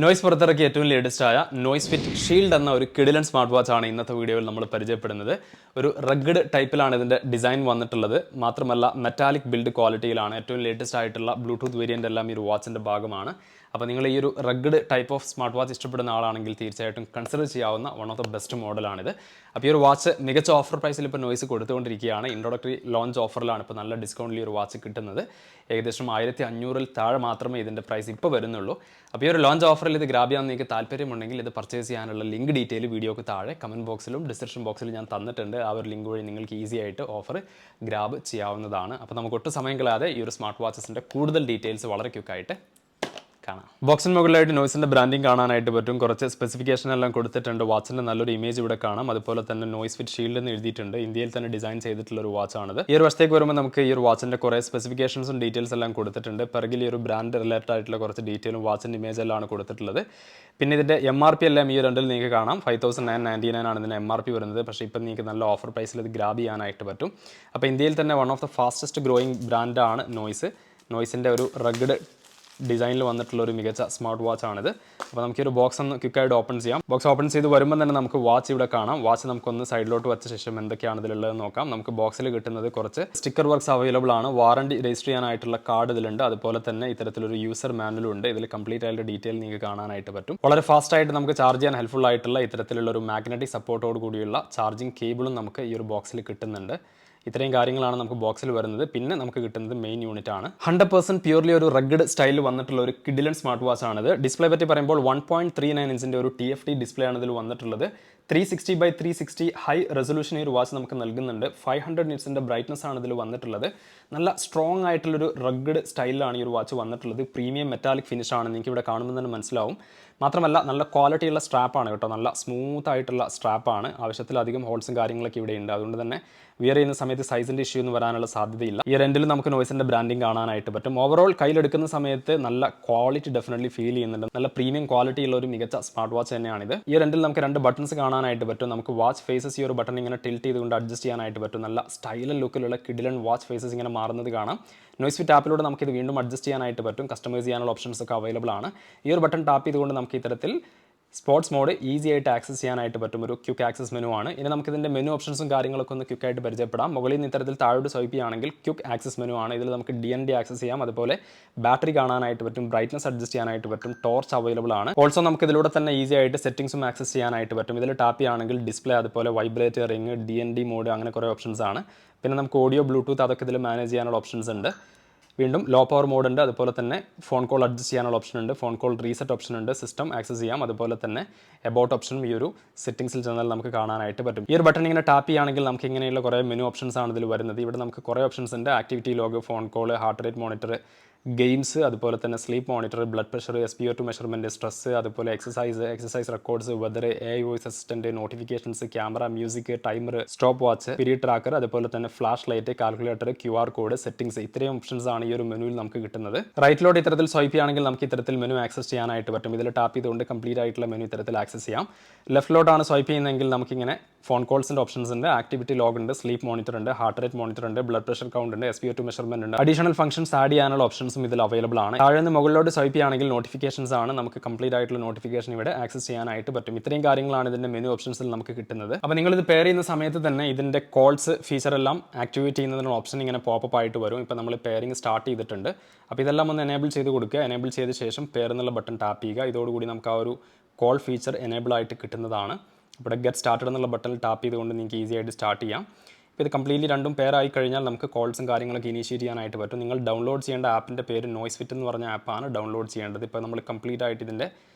Noise പുറത്തിറക്കിയ ഏറ്റവും latest ആയ നോയ്സ് ഫിറ്റ് ഷീൽഡ് എന്ന ഒരു കിടിലൻ സ്മാർട്ട് വാച്ച് ആണ് ഇന്നത്തെ വീഡിയോയിൽ നമ്മൾ പരിചയപ്പെടുന്നത്. ഒരു റഗ്ഗഡ് ടൈപ്പിലാണ് ഇതിൻ്റെ ഡിസൈൻ വന്നിട്ടുള്ളത്. മാത്രമല്ല മെറ്റാലിക് ബിൽഡ് ക്വാളിറ്റിയിലാണ്. ഏറ്റവും ലേറ്റസ്റ്റ് ആയിട്ടുള്ള ബ്ലൂടൂത്ത് വേരിയൻ്റ് എല്ലാം ഈ ഒരു വാച്ചിൻ്റെ ഭാഗമാണ്. അപ്പോൾ നിങ്ങൾ ഈ ഒരു rugged type of smart watch ഇഷ്ടപ്പെടുന്ന ആളാണെങ്കിൽ തീർച്ചയായിട്ടും കൺസിഡർ ചെയ്യാവുന്ന വൺ ഓഫ് ദ ബെസ്റ്റ് മോഡലാണിത്. അപ്പോൾ ഈ ഒരു വാച്ച് മികച്ച ഓഫർ പ്രൈസിൽ ഇപ്പോൾ നോയ്സ് കൊടുത്തുകൊണ്ടിരിക്കുകയാണ്. ഇൻട്രോഡക്ടറി ലോഞ്ച് ഓഫറിലാണ് ഇപ്പോൾ നല്ല ഡിസ്കൗണ്ടിൽ ഈ ഒരു വാച്ച് കിട്ടുന്നത്. ഏകദേശം 1500 താഴെ മാത്രമേ ഇതിൻ്റെ പ്രൈസ് ഇപ്പോൾ വരുന്നുള്ളൂ. അപ്പോൾ ഈ ഒരു ലോഞ്ച് ഓഫറിൽ ഇത് ഗ്രാബ് ചെയ്യാൻ നിങ്ങൾക്ക് താല്പര്യമുണ്ടെങ്കിൽ ഇത് പർച്ചേസ് ചെയ്യാനുള്ള ലിങ്ക് ഡീറ്റെയിൽ വീഡിയോക്ക് താഴെ കമൻറ്റ് ബോക്സിലും ഡിസ്ക്രിപ്ഷൻ ബോക്സിലും ഞാൻ തന്നിട്ടുണ്ട്. ആ ഒരു ലിങ്ക് വഴി നിങ്ങൾക്ക് ഈസി ആയിട്ട് ഓഫർ ഗ്രാബ് ചെയ്യാവുന്നതാണ്. അപ്പോൾ നമുക്ക് ഒട്ടും സമയം കളയാതെ ഈ ഒരു സ്മാർട്ട് വാച്ചസിൻ്റെ കൂടുതൽ ഡീറ്റെയിൽസ് വളരെ ക്വിക്കായിട്ട് കാണാം. ബോക്സിന് മുകളിലായിട്ട് നോയ്സിൻ്റെ ബ്രാൻഡിങ് കാണാനായിട്ട് പറ്റും. കുറച്ച് സ്പെസിഫിക്കേഷൻ എല്ലാം കൊടുത്തിട്ടുണ്ട്. വാച്ചിൻ്റെ നല്ലൊരു ഇമേജ് ഇവിടെ കാണാം. അതുപോലെ തന്നെ നോയ്സ് ഫിറ്റ് ഷീൽഡ് എന്ന് എഴുതിയിട്ടുണ്ട്. ഇന്ത്യയിൽ തന്നെ ഡിസൈൻ ചെയ്തിട്ടുള്ള ഒരു വാച്ചാണിത്. ഈ ഒരു വശത്തേക്ക് വരുമ്പോൾ നമുക്ക് ഈ ഒരു വാച്ചിൻ്റെ കുറേ സ്പെസിഫിക്കേഷൻസും ഡീറ്റെയിൽസ് എല്ലാം കൊടുത്തിട്ടുണ്ട്. പിറകിൽ ഈ ഒരു ബ്രാൻഡ് റിലേറ്റഡ് ആയിട്ടുള്ള കുറച്ച് ഡീറ്റെയിലും വാച്ചിൻ്റെ ഇമേജ് എല്ലാം കൊടുത്തിട്ടുള്ളത്. പിന്നെ ഇതിൻ്റെ MRP എല്ലാം ഈ രണ്ടിൽ നിങ്ങൾക്ക് കാണാം. 5999 ആണ് ഇതിൻ്റെ MRP വരുന്നത്. പക്ഷേ ഇപ്പം നിങ്ങൾക്ക് നല്ല ഓഫർ പ്രൈസിൽ ഇത് ഗ്രാബ് ചെയ്യാനായിട്ട് പറ്റും. അപ്പോൾ ഇന്ത്യയിൽ തന്നെ one of the fastest growing ബ്രാൻഡാണ് നോയ്സ്. നോയ്സിൻ്റെ ഒരു റഗ്ഗഡ് ഡിസൈനിൽ വന്നിട്ടുള്ള ഒരു മികച്ച സ്മാർട്ട് വാച്ച് ആണിത്. അപ്പോൾ നമുക്ക് ഒരു ബോക്സ് ഒന്ന് ക്വിക്കായിട്ട് ഓപ്പൺ ചെയ്യാം. ബോക്സ് ഓപ്പൺ ചെയ്ത് വരുമ്പോൾ തന്നെ നമുക്ക് വാച്ച് ഇവിടെ കാണാം. വാച്ച് നമുക്കൊന്ന് സൈഡിലോട്ട് വെച്ച ശേഷം എന്തൊക്കെയാണ് ഇതിലുള്ളത് നോക്കാം. നമുക്ക് ബോക്സിൽ കിട്ടുന്നത് കുറച്ച് സ്റ്റിക്കർ വർക്ക്സ് അവൈലബിൾ ആണ്. വാറണ്ടി രജിസ്റ്റർ ചെയ്യാനായിട്ടുള്ള കാർഡ് ഇതിലുണ്ട്. അതുപോലെ തന്നെ ഇത്തരത്തിലൊരു യൂസർ മാനുവലും ഉണ്ട്. ഇതിൽ കംപ്ലീറ്റ് ആയിട്ടുള്ള ഡീറ്റെയിൽ നിങ്ങൾക്ക് കാണാനായിട്ട് പറ്റും. വളരെ ഫാസ്റ്റ് ആയിട്ട് നമുക്ക് ചാർജ് ചെയ്യാൻ ഹെൽപ്ഫുൾ ആയിട്ടുള്ള ഇത്തരത്തിലുള്ള ഒരു മാഗ്നറ്റിക് സപ്പോർട്ടോട് കൂടിയുള്ള ചാർജിങ് കേബിളും നമുക്ക് ഈ ഒരു ബോക്സിൽ കിട്ടുന്നുണ്ട്. ഇത്രയും കാര്യങ്ങളാണ് നമുക്ക് ബോക്സിൽ വരുന്നത്. പിന്നെ നമുക്ക് കിട്ടുന്നത് മെയിൻ യൂണിറ്റ് ആണ്. 100% പ്യൂർലി ഒരു റഗ്ഗഡ് സ്റ്റൈലിൽ വന്നിട്ടുള്ള ഒരു കിഡിലൻ സ്മാർട്ട് വാച്ച് ആണിത്. ഡിസ്പ്ലേ പറ്റി പറയുമ്പോൾ 1.39 ഇഞ്ചിൻ്റെ ഒരു TFT ഡിസ്പ്ലേ ആണ് ഇതിൽ വന്നിട്ടുള്ളത്. 360x360 ഹൈ റെസൊല്യൂഷൻ ഈ ഒരു വാച്ച് നമുക്ക് നൽകുന്നുണ്ട്. 500 നിറ്റ്സിൻ്റെ ബ്രൈറ്റ്നസ് ആണ് ഇതിൽ വന്നിട്ടുള്ളത്. നല്ല സ്ട്രോങ് ആയിട്ടുള്ളൊരു റഗ്ഗഡ് സ്റ്റൈലിലാണ് ഈ ഒരു വാച്ച് വന്നിട്ടുള്ളത്. പ്രീമിയം മെറ്റാലിക് ഫിനിഷ് ആണ്. നിങ്ങൾക്ക് ഇവിടെ കാണുമ്പോൾ തന്നെ മനസ്സിലാവും. മാത്രമല്ല നല്ല ക്വാളിറ്റിയുള്ള സ്ട്രാപ്പാണ് കേട്ടോ. നല്ല സ്മൂത്ത് ആയിട്ടുള്ള സ്ട്രാപ്പാണ്. ആവശ്യത്തിലധികം ഹോൾസും കാര്യങ്ങളൊക്കെ ഇവിടെ ഉണ്ട്. അതുകൊണ്ട് തന്നെ വിയർ ചെയ്യുന്ന സമയത്ത് സൈസിൻ്റെ ഇഷ്യൂ ഒന്നും വരാനുള്ള സാധ്യതയില്ല. ഈ രണ്ടിൽ നമുക്ക് നോയ്സിൻ്റെ ബ്രാൻഡിങ് കാണാനായിട്ട് പറ്റും. ഓവറോൾ കയ്യിലെടുക്കുന്ന സമയത്ത് നല്ല ക്വാളിറ്റി ഡെഫിനറ്റ്ലി ഫീൽ ചെയ്യുന്നുണ്ട്. നല്ല പ്രീമിയം ക്വാളിറ്റി ഉള്ള ഒരു മികച്ച സ്മാർട്ട് വാച്ച് തന്നെയാണിത്. ഈ രണ്ടിൽ നമുക്ക് രണ്ട് ബട്ടൺസ് കാണാനായിട്ട് പറ്റും. നമുക്ക് വാച്ച് ഫേസസ് ഈ ഒരു ബട്ടൺ ഇങ്ങനെ ടിൽറ്റ് ചെയ്തുകൊണ്ട് അഡ്ജസ്റ്റ് ചെയ്യാനായിട്ട് പറ്റും. നല്ല സ്റ്റൈലൻ ലുക്കിലുള്ള കിഡിലൻ വാച്ച് ഫേസസ് ഇങ്ങനെ മാറുന്നത് കാണാം. നോയ്സ് ഫിറ്റ് ആപ്പിലൂടെ നമുക്ക് ഇത് വീണ്ടും അഡ്ജസ്റ്റ് ചെയ്യാനായിട്ട് പറ്റും. കസ്റ്റമൈസ് ചെയ്യാനുള്ള ഓപ്ഷൻസ് ഒക്കെ അവൈലബിൾ ആണ്. ഈ ഒരു ബട്ടൺ ടാപ്പ് ചെയ്തുകൊണ്ട് നമുക്ക് ഇത്തരത്തിൽ സ്പോർട്സ് മോഡ് ഈസി ആയിട്ട് ആക്സസ് ചെയ്യാനായിട്ട് പറ്റും. ഒരു ക്വിക്ക് ആക്സസ് മെനു ആണ്. ഇനി നമുക്ക് ഇതിൻ്റെ മെനു ഓപ്ഷൻസും കാര്യങ്ങളൊക്കെ ഒന്ന് ക്വിക്കായിട്ട് പരിചയപ്പെടാം. മുകളിൽ നിന്ന് ഇത്തരത്തിൽ താഴോട്ട് സ്വൈപ്പ് ചെയ്യുകയാണെങ്കിൽ ക്വിക്ക് ആക്സസ് മെനു ആണ്. ഇതിൽ നമുക്ക് DND ആക്സസ് ചെയ്യാം. അതുപോലെ ബാറ്ററി കാണാനായിട്ട് പറ്റും. ബ്രൈറ്റ്നസ് അഡ്ജസ്റ്റ് ചെയ്യാനായിട്ട് പറ്റും. ടോർച്ച് അവൈലബിൾ ആണ്. ഓൾസോ നമുക്ക് ഇതിലൂടെ തന്നെ ഈസി ആയിട്ട് സെറ്റിംഗ്സും ആക്സസ് ചെയ്യാനായിട്ട് പറ്റും. ഇതിൽ ടാപ്പ് ചെയ്യുകയാണെങ്കിൽ ഡിസ്പ്ലേ, അതുപോലെ വൈബ്രേറ്റ് റിംഗ്, DND മോഡ്, അങ്ങനെ കുറേ ഓപ്ഷൻസ് ആണ്. പിന്നെ നമുക്ക് ഓഡിയോ, ബ്ലൂടൂത്ത് അതൊക്കെ ഇതിൽ മാനേജ് ചെയ്യാനുള്ള ഓപ്ഷൻസ് ഉണ്ട്. വീണ്ടും ലോ പവർ മോഡ് ഉണ്ട്. അതുപോലെ തന്നെ ഫോൺ കോൾ അഡ്ജസ്റ്റ് ചെയ്യാനുള്ള ഓപ്ഷൻ ഉണ്ട്. ഫോൺ കോൾ റീസെറ്റ് ഓപ്ഷൻ ഉണ്ട്. സിസ്റ്റം ആക്സസ് ചെയ്യാം. അതുപോലെ തന്നെ എബൌട്ട് ഓപ്ഷനും ഈ ഒരു സെറ്റിംഗ്സിൽ ചെന്നാൽ നമുക്ക് കാണാനായിട്ട് പറ്റും. ഈ ഒരു ബട്ടൺ ഇങ്ങനെ ടാപ്പ് ചെയ്യുകയാണെങ്കിൽ നമുക്ക് ഇങ്ങനെയുള്ള കുറേ മെനു ഓപ്ഷൻസ് ആണ് ഇതിൽ വരുന്നത്. ഇവിടെ നമുക്ക് കുറേ ഓപ്ഷൻസ് ഉണ്ട്. Activity log, phone call, heart rate monitor, games, അതുപോലെ തന്നെ sleep monitor, blood pressure, SpO2 measurement, stress, അതുപോലെ exercise records, weather, AI voice assistant, notifications, camera, music, timer, stopwatch, period tracker, അതുപോലെ തന്നെ flashlight, calculator, QR code, settings, ഇത്രയും options ആണ് ഈ ഒരു മെനുവിൽ നമുക്ക് കിട്ടുന്നത്. റൈറ്റിലോട്ട് ഇത്തരത്തിൽ സ്വൈപ്പ് ചെയ്യുകയാണെങ്കിൽ നമുക്ക് ഇത്തരത്തിൽ മെനു ആക്സസ് ചെയ്യാനായിട്ട് പറ്റും. ഇതിൽ ടാപ്പ് ചെയ്തുകൊണ്ട് കംപ്ലീറ്റ് ആയിട്ടുള്ള മെനു ഇത്തരത്തിൽ ആക്സസ് ചെയ്യാം. ലെഫ്റ്റിലോട്ടാണ് സ്വൈപ്പ് ചെയ്യുന്നതെങ്കിൽ നമുക്കിങ്ങനെ ഫോൺ കോൾസിൻ്റെ ഓപ്ഷൻസ് ഉണ്ട്. ആക്ടിവിറ്റി ലോഗ് ഉണ്ട്. സ്ലീപ്പ് മോണിറ്റർ ഉണ്ട്. ഹാർട്ട് റേറ്റ് മോണിറ്റർ ഉണ്ട്. ബ്ലഡ് പ്രഷർ കൗണ്ട് ഉണ്ട്. SpO2 മെഷർമെൻറ്റ് ഉണ്ട്. അഡീഷണൽ ഫംഗ്ഷൻസ് ആഡ് ചെയ്യാനുള്ള ഓപ്ഷൻസും ഇതിൽ അവൈലബിൾ ആണ്. താഴെ നിന്ന് മുകളിലോട്ട് സ്വൈപ്പ് ചെയ്യുകയാണെങ്കിൽ നോട്ടിഫിക്കേഷൻസ് ആണ്. നമുക്ക് കംപ്ലീറ്റ് ആയിട്ടുള്ള നോട്ടിഫിക്കേഷൻ ഇവിടെ ആക്സസ് ചെയ്യാനായിട്ട് പറ്റും. ഇത്രയും കാര്യങ്ങളാണ് ഇതിൻ്റെ മെനു ഓപ്ഷൻസിൽ നമുക്ക് കിട്ടുന്നത്. അപ്പോൾ നിങ്ങൾ ഇത് പെയർ ചെയ്യുന്ന സമയത്ത് തന്നെ ഇതിൻ്റെ കോൾസ് ഫീച്ചർ എല്ലാം ആക്ടിവേറ്റ് ചെയ്യുന്നതിനുള്ള ഓപ്ഷൻ ഇങ്ങനെ പോപ്പപ്പ് ആയിട്ട് വരും. ഇപ്പോൾ നമ്മൾ പെയറിംഗ് സ്റ്റാർട്ട് ചെയ്തിട്ടുണ്ട്. അപ്പോൾ ഇതെല്ലാം ഒന്ന് എനേബിൾ ചെയ്ത് കൊടുക്കുക. എനേബിൾ ചെയ്ത ശേഷം പെയർ എന്നുള്ള ബട്ടൺ ടാപ്പ് ചെയ്യുക. ഇതോടുകൂടി നമുക്ക് ആ ഒരു കോൾ ഫീച്ചർ എനേബിൾ ആയിട്ട് കിട്ടുന്നതാണ്. ഇവിടെ ഗെറ്റ് സ്റ്റാർട്ടഡ് എന്നുള്ള ബട്ടണിൽ ടാപ്പ് ചെയ്തുകൊണ്ട് നിങ്ങൾക്ക് ഈസി ആയിട്ട് സ്റ്റാർട്ട് ചെയ്യാം. ഇപ്പോൾ ഇത് കംപ്ലീറ്റ്ലി രണ്ടും പെയർ ആയി കഴിഞ്ഞാൽ നമുക്ക് കോൾസും കാര്യങ്ങളൊക്കെ ഇനീഷ്യേറ്റ് ചെയ്യാനായിട്ട് പറ്റും. നിങ്ങൾ ഡൗൺലോഡ് ചെയ്യേണ്ട ആപ്പിൻ്റെ പേര് നോയ്സ് ഫിറ്റ് എന്ന് പറഞ്ഞ ആപ്പാണ് ഡൗൺലോഡ് ചെയ്യേണ്ടത്. ഇപ്പോൾ നമ്മൾ കംപ്ലീറ്റ് ആയിട്ട് ഇതിൻ്റെ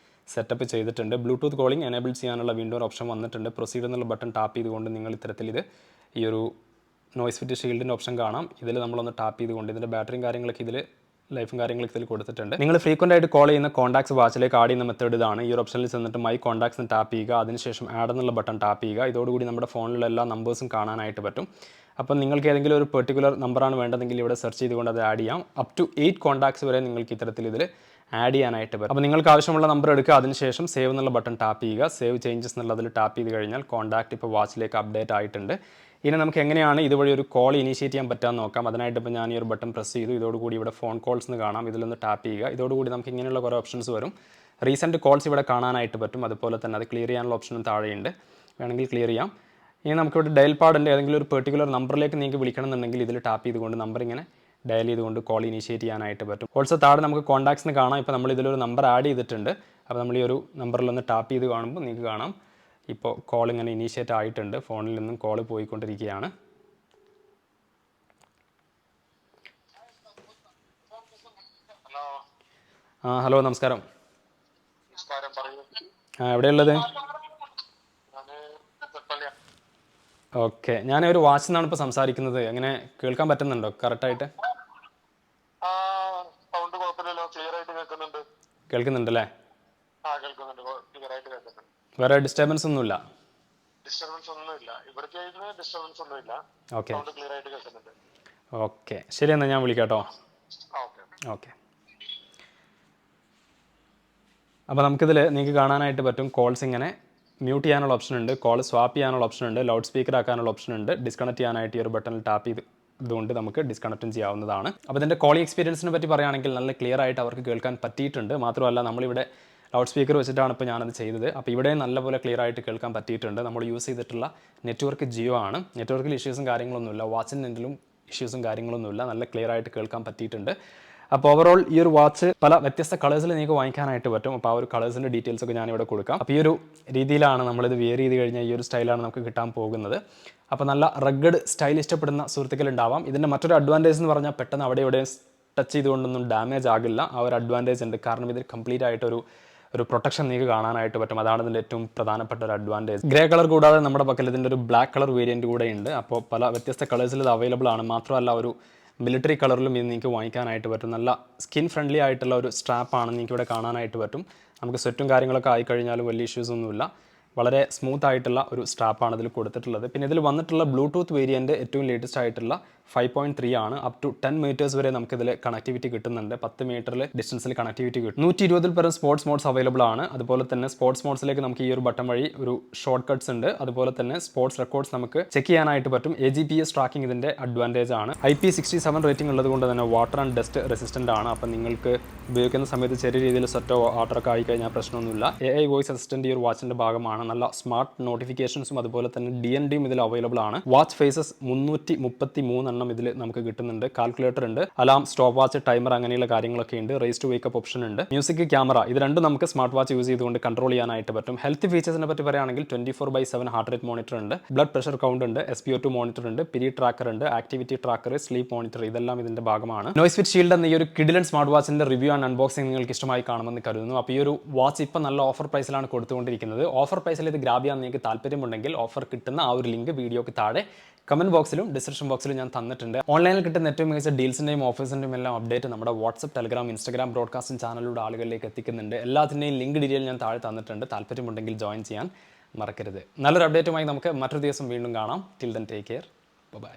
സെറ്റപ്പ് ചെയ്തിട്ടുണ്ട്. ബ്ലൂടൂത്ത് കോളിംഗ് എനേബിൾ ചെയ്യാനുള്ള വീണ്ടും ഒരു ഓപ്ഷൻ വന്നിട്ടുണ്ട്. പ്രൊസീഡ് എന്നുള്ള ബട്ടൺ ടാപ്പ് ചെയ്തുകൊണ്ട് നിങ്ങൾ ഇത്തരത്തിൽ ഈ ഒരു നോയ്സ് ഫിറ്റ് ഷീൽഡിൻ്റെ ഓപ്ഷൻ കാണാം. ഇതിൽ നമ്മളൊന്ന് ടാപ്പ് ചെയ്തുകൊണ്ട് ഇതിൻ്റെ ബാറ്ററിയും കാര്യങ്ങളൊക്കെ ഇതിൽ ലൈഫും കാര്യങ്ങളൊക്കെ ഇതിൽ കൊടുത്തിട്ടുണ്ട്. നിങ്ങൾ ഫ്രീക്വൻ്റ് ആയിട്ട് കോൾ ചെയ്യുന്ന കോൺടാക്ട്സ് വാച്ചിലേക്ക് ആഡ് ചെയ്യുന്ന മെത്തേഡ് ഇതാണ്. ഈ ഒരു ഓപ്ഷനിൽ ചെന്നിട്ട് മൈ കോൺടാക്ട്സ് ടാപ്പ് ചെയ്യുക. അതിനുശേഷം ആഡ് എന്നുള്ള ബട്ടൺ ടാപ്പ് ചെയ്യുക. ഇതോടുകൂടി നമ്മുടെ ഫോണിലുള്ള എല്ലാ നമ്പേഴ്സും കാണാനായിട്ട് പറ്റും. അപ്പം നിങ്ങൾക്ക് ഏതെങ്കിലും ഒരു പെർട്ടിക്കുലർ നമ്പറാണ് വേണ്ടതെങ്കിൽ ഇവിടെ സെർച്ച് ചെയ്തുകൊണ്ട് അത് ആഡ് ചെയ്യാം. അപ് ടു 8 കോൺടാക്ട്സ് വരെ നിങ്ങൾക്ക് ഇത്തരത്തിൽ ഇതിൽ ആഡ് ചെയ്യാനായിട്ട് പറ്റും. അപ്പോൾ നിങ്ങൾക്ക് ആവശ്യമുള്ള നമ്പർ എടുക്കുക. അതിനുശേഷം സേവ് എന്നുള്ള ബട്ടൺ ടാപ്പ് ചെയ്യുക. സേവ് ചേഞ്ചസ് എന്നുള്ളതിൽ ടാപ്പ് ചെയ്ത് കഴിഞ്ഞാൽ കോൺടാക്ട് ഇപ്പോൾ വാച്ചിലേക്ക് അപ്ഡേറ്റ് ആയിട്ടുണ്ട്. ഇനി നമുക്ക് എങ്ങനെയാണ് ഇതുവഴി ഒരു കോൾ ഇനീഷ്യേറ്റ് ചെയ്യാൻ പറ്റാമെന്ന് നോക്കാം. അതിനായിട്ട് ഇപ്പോൾ ഞാൻ ഈ ഒരു ബട്ടൺ പ്രസ് ചെയ്തു. ഇതോടുകൂടി ഇവിടെ ഫോൺ കോൾസ് എന്ന് കാണാം. ഇതിലൊന്ന് ടാപ്പ് ചെയ്യുക. ഇതോടുകൂടി നമുക്ക് ഇങ്ങനെയുള്ള കുറേ ഓപ്ഷൻസ് വരും. റീസെൻറ്റ് കോൾസ് ഇവിടെ കാണാനായിട്ട് പറ്റും. അതുപോലെ തന്നെ അത് ക്ലിയർ ചെയ്യാനുള്ള ഓപ്ഷനും താഴെയുണ്ട്, വേണമെങ്കിൽ ക്ലിയർ ചെയ്യാം. ഇനി നമുക്കിവിടെ ഡയൽ പാഡിൻ്റെ ഏതെങ്കിലും ഒരു പെർട്ടിക്കുലർ നമ്പറിലേക്ക് നിങ്ങൾക്ക് വിളിക്കണമെന്നുണ്ടെങ്കിൽ ഇതിൽ ടാപ്പ് ചെയ്തുകൊണ്ട് നമ്പർ ഇങ്ങനെ ഡയൽ ചെയ്തുകൊണ്ട് കോൾ ഇനീഷ്യേറ്റ് ചെയ്യാനായിട്ട് പറ്റും. ഓൾസോ താഴെ നമുക്ക് കോൺടാക്ട്സിന് കാണാം. ഇപ്പോൾ നമ്മൾ ഇതിലൊരു നമ്പർ ആഡ് ചെയ്തിട്ടുണ്ട്. അപ്പോൾ നമ്മൾ ഈ ഒരു നമ്പറിലൊന്ന് ടാപ്പ് ചെയ്ത് കാണുമ്പോൾ നിങ്ങൾക്ക് കാണാം ഇപ്പോൾ കോൾ ഇങ്ങനെ ഇനീഷ്യേറ്റ് ആയിട്ടുണ്ട്. ഫോണിൽ നിന്നും കോൾ പോയിക്കൊണ്ടിരിക്കുകയാണ്. ഹലോ, നമസ്കാരം. എവിടെയുള്ളത്? ഓക്കെ, ഞാൻ ഒരു വാച്ചിൽ നിന്നാണ് ഇപ്പോൾ സംസാരിക്കുന്നത്. എങ്ങനെ കേൾക്കാൻ പറ്റുന്നുണ്ടോ കറക്റ്റായിട്ട്? കേൾക്കുന്നുണ്ടല്ലേ? വേറെ ഡിസ്റ്റർബൻസ് ഒന്നുമില്ല? ഓക്കെ ഓക്കെ, ശരി എന്നാൽ ഞാൻ വിളിക്കാം കേട്ടോ. ഓക്കെ. അപ്പോൾ നമുക്കിതിൽ നിങ്ങൾക്ക് കാണാനായിട്ട് പറ്റും കോൾസ് ഇങ്ങനെ മ്യൂട്ട് ചെയ്യാനുള്ള ഓപ്ഷൻ ഉണ്ട്, കോൾ സ്വാപ്പ് ചെയ്യാനുള്ള ഓപ്ഷൻ ഉണ്ട്, ലൗഡ് സ്പീക്കർ ആക്കാനുള്ള ഓപ്ഷൻ ഉണ്ട്. ഡിസ്കണക്ട് ചെയ്യാനായിട്ട് ഈ ഒരു ബട്ടണിൽ ടാപ്പ് ചെയ്തുകൊണ്ട് നമുക്ക് ഡിസ്കണക്റ്റും ചെയ്യാവുന്നതാണ്. അപ്പോൾ ഇതിൻ്റെ കോളിംഗ് എക്സ്പീരിയൻസിനെ പറ്റി പറയുകയാണെങ്കിൽ നല്ല ക്ലിയർ ആയിട്ട് അവർക്ക് കേൾക്കാൻ പറ്റിയിട്ടുണ്ട്. മാത്രമല്ല നമ്മളിവിടെ ലൗഡ് സ്പീക്കർ വെച്ചിട്ടാണ് ഇപ്പോൾ ഞാനത് ചെയ്തത്. അപ്പോൾ ഇവിടെ നല്ലപോലെ ക്ലിയർ ആയിട്ട് കേൾക്കാൻ പറ്റിയിട്ടുണ്ട്. നമ്മൾ യൂസ് ചെയ്തിട്ടുള്ള നെറ്റ്വർക്ക് ജിയോ ആണ്. നെറ്റ്വർക്കിൽ ഇഷ്യൂസും കാര്യങ്ങളൊന്നുമില്ല, വാച്ചിൻ്റെ എന്തെങ്കിലും ഇഷ്യൂസും കാര്യങ്ങളൊന്നുമില്ല, നല്ല ക്ലിയർ ആയിട്ട് കേൾക്കാൻ പറ്റിയിട്ടുണ്ട്. അപ്പോൾ ഓവറോൾ ഈ ഒരു വാച്ച് പല വ്യത്യസ്ത കളേഴ്സിൽ നിങ്ങൾക്ക് വാങ്ങിക്കാനായിട്ട് പറ്റും. അപ്പോൾ ആ ഒരു കളേഴ്സിൻ്റെ ഡീറ്റെയിൽസ് ഒക്കെ ഞാനിവിടെ കൊടുക്കാം. അപ്പോൾ ഈ ഒരു രീതിയിലാണ് നമ്മളിത് വെയർ ചെയ്ത് കഴിഞ്ഞാൽ ഈ ഒരു സ്റ്റൈലാണ് നമുക്ക് കിട്ടാൻ പോകുന്നത്. അപ്പോൾ നല്ല റഗ്ഗഡ് സ്റ്റൈൽ ഇഷ്ടപ്പെടുന്ന സുഹൃത്തുക്കളുണ്ടാവാം. ഇതിൻ്റെ മറ്റൊരു അഡ്വാൻറ്റേജ് എന്ന് പറഞ്ഞാൽ പെട്ടെന്ന് അവിടെ ഇവിടെ ടച്ച് ചെയ്തുകൊണ്ടൊന്നും ഡാമേജ് ആകില്ല. ആ ഒരു അഡ്വാൻറ്റേജ് ഉണ്ട്. കാരണം ഇതിൽ കംപ്ലീറ്റ് ആയിട്ടൊരു പ്രൊട്ടക്ഷൻ നിങ്ങൾക്ക് കാണാനായിട്ട് പറ്റും. അതാണ് ഇതിൻ്റെ ഏറ്റവും പ്രധാനപ്പെട്ട ഒരു അഡ്വാൻറ്റേജ്. ഗ്രേ കളർ കൂടാതെ നമ്മുടെ പക്കൽ ഇതിൻ്റെ ഒരു ബ്ലാക്ക് കളർ വേരിയൻറ്റ് കൂടെ ഉണ്ട്. അപ്പോൾ പല വ്യത്യസ്ത കളേഴ്സിൽ ഇത് അവൈലബിൾ ആണ്. മാത്രമല്ല ഒരു മിലിറ്ററി കളറിലും ഇത് നിങ്ങൾക്ക് വാങ്ങിക്കാനായിട്ട് പറ്റും. നല്ല സ്കിൻ ഫ്രണ്ട്ലി ആയിട്ടുള്ള ഒരു സ്ട്രാപ്പാണ് നിങ്ങൾക്ക് ഇവിടെ കാണാനായിട്ട് പറ്റും. നമുക്ക് സ്വെറ്റും കാര്യങ്ങളൊക്കെ ആയിക്കഴിഞ്ഞാലും വലിയ ഇഷ്യൂസ് ഒന്നുമില്ല. വളരെ സ്മൂത്ത് ആയിട്ടുള്ള ഒരു സ്ട്രാപ്പാണ് ഇതിൽ കൊടുത്തിട്ടുള്ളത്. പിന്നെ ഇതിൽ വന്നിട്ടുള്ള ബ്ലൂടൂത്ത് വേരിയൻറ്റ് ഏറ്റവും ലേറ്റസ്റ്റ് ആയിട്ടുള്ള 5.3 ആണ്. അപ് ടു 10 മീറ്റേഴ്സ് വരെ നമുക്കിതിൽ കണക്ടിവിറ്റി കിട്ടുന്നുണ്ട്. 10 മീറ്ററിൽ ഡിസ്റ്റൻസിൽ കണക്ടിവിറ്റി കിട്ടും. 120 പരം സ്പോർട്സ് മോഡ്സ് അവൈലബിൾ ആണ്. അതുപോലെ തന്നെ സ്പോർട്സ് മോഡ്സിലേക്ക് നമുക്ക് ഈ ഒരു ബട്ടൺ വഴി ഒരു ഷോർട്ട് കട്ട്സ് ഉണ്ട്. അതുപോലെ തന്നെ സ്പോർട്സ് റെക്കോർഡ്സ് നമുക്ക് ചെക്ക് ചെയ്യാനായിട്ട് പറ്റും. AGPS ട്രാക്കിംഗ് ഇതിൻ്റെ അഡ്വാൻറ്റേജ് ആണ്. IP67 റേറ്റിംഗ് ഉള്ളത് കൊണ്ട് തന്നെ വാട്ടർ ആൻഡ് ഡസ്റ്റ് റെസിസ്റ്റൻ്റ് ആണ്. അപ്പം നിങ്ങൾക്ക് ഉപയോഗിക്കുന്ന സമയത്ത് ചെറിയ രീതിയിൽ സ്വെറ്റോ വാട്ടറൊക്കെ ആയിക്കഴിഞ്ഞാൽ പ്രശ്നമൊന്നുമില്ല. AI വോയിസ് അസിസ്റ്റൻ്റ് ഈ ഒരു വാച്ചിൻ്റെ ഭാഗമാണ്. നല്ല സ്മാർട്ട് നോട്ടിഫിക്കേഷൻസും അതുപോലെ തന്നെ DNDയും ഇതിൽ അവൈലബിൾ ആണ്. വാച്ച് ഫേസസ് 333 എണ്ണം ഇതിൽ നമുക്ക് കിട്ടുന്നുണ്ട്. കാൽക്കുലേറ്റർ ഉണ്ട്, അലാം, സ്റ്റോപ്പ് വാച്ച്, ടൈമർ, അങ്ങനെയുള്ള കാര്യങ്ങളൊക്കെ ഉണ്ട്. റേസ് ടു വേക്കപ്പ് ഓപ്ഷൻ ഉണ്ട്. മ്യൂസിക്, ക്യാമറ, ഇത് രണ്ടും നമുക്ക് സ്മാർട്ട് വാച്ച് യൂസ് ചെയ്തുകൊണ്ട് കൺട്രോൾ ചെയ്യാനായിട്ട് പറ്റും. ഹെൽത്ത് ഫീച്ചേഴ്സിനെ പറ്റി പറയുകയാണെങ്കിൽ 24/7 ഹാർട്ട് റേറ്റ് മോണിറ്റർ ഉണ്ട്, ബ്ലഡ് പ്രഷർ കൗണ്ട് ഉണ്ട്, SpO2 മോണിറ്റർ ഉണ്ട്, പീരീഡ് ട്രാക്കർ ഉണ്ട്, ആക്ടിവിറ്റി ട്രാക്കർ, സ്ലീപ്പ് മോണിറ്റർ, ഇതെല്ലാം ഇതിന്റെ ഭാഗമാണ്. നോയ്സ് ഫിറ്റ് ഷീൽഡ് എന്ന ഈ ഒരു കിഡിലൻ സ്മാർട്ട് വാച്ചിന്റെ റിവ്യൂ ആൻഡ് അൺബോക്സിംഗ് നിങ്ങൾക്ക് ഇഷ്ടമായി കാണുമെന്ന് കരുതുന്നു. അപ്പോൾ ഈ ഒരു വാച്ച് ഇപ്പോൾ നല്ല ഓഫർ പ്രൈസിലാണ് കൊടുത്തുകൊണ്ടിരിക്കുന്നത്. ഓഫർ പ്രൈസിൽ ഇത് ഗ്രാബ് ചെയ്യാൻ നിങ്ങൾക്ക് താല്പര്യമുണ്ടെങ്കിൽ ഓഫർ കിട്ടുന്ന ആ ഒരു ലിങ്ക് വീഡിയോക്ക് താഴെ കമന്റ് ബോക്സിലും ഡിസ്ക്രിപ്ഷൻ ബോക്സിലും ഞാൻ തന്നിട്ടുണ്ട്. ഓൺലൈനിൽ കിട്ടുന്ന ഏറ്റവും മികച്ച ഡീൽസിൻ്റെയും ഓഫേഴ്സിൻ്റെയും എല്ലാം അപ്ഡേറ്റ് നമ്മുടെ വാട്സ്ആപ്പ്, ടെലഗ്രാം, ഇൻസ്റ്റാഗ്രാം ബ്രോഡ്കാസ്റ്റിംഗ് ചാനലിലൂടെ ആളുകളിലേക്ക് എത്തിക്കുന്നുണ്ട്. എല്ലാത്തിൻ്റെയും ലിങ്ക് ഡീറ്റെയിൽ ഞാൻ താഴെ തന്നിട്ടുണ്ട്. താല്പര്യമുണ്ടെങ്കിൽ ജോയിൻ ചെയ്യാൻ മറക്കരുത്. നല്ലൊരു അപ്ഡേറ്റുമായി നമുക്ക് മറ്റൊരു ദിവസം വീണ്ടും കാണാം. Till then take care, by.